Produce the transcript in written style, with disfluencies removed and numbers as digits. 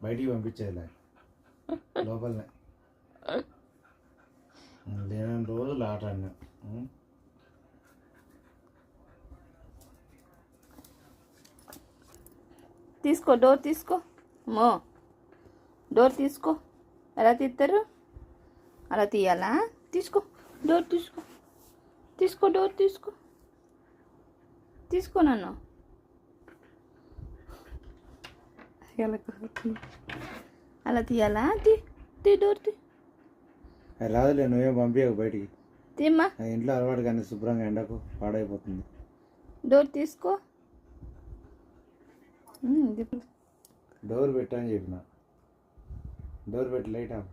బయటికి పంపించేది లోపలనే లేని రోజులు ఆట ఆడినా. తీసుకో, డోర్ తీసుకో. మో డోర్ తీసుకో. ఎలా తీస్తారు? అలా తీయాలా? తీసుకో, డోర్ తీసుకో. తీసుకో, డోర్ తీసుకో. తీసుకో నన్ను. అలా తీయాలా? తీ డోర్ తీ. రాదులే, నువ్వేం పంపించకు బయటికి. తీమ్మా. ఇంట్లో అలవాటు కానీ శుభ్రంగా ఎండకు పాడైపోతుంది. డోర్ తీసుకో. డోర్ పెట్టని చెప్పిన. డోర్ పెట్టి లైట్ ఆఫ్.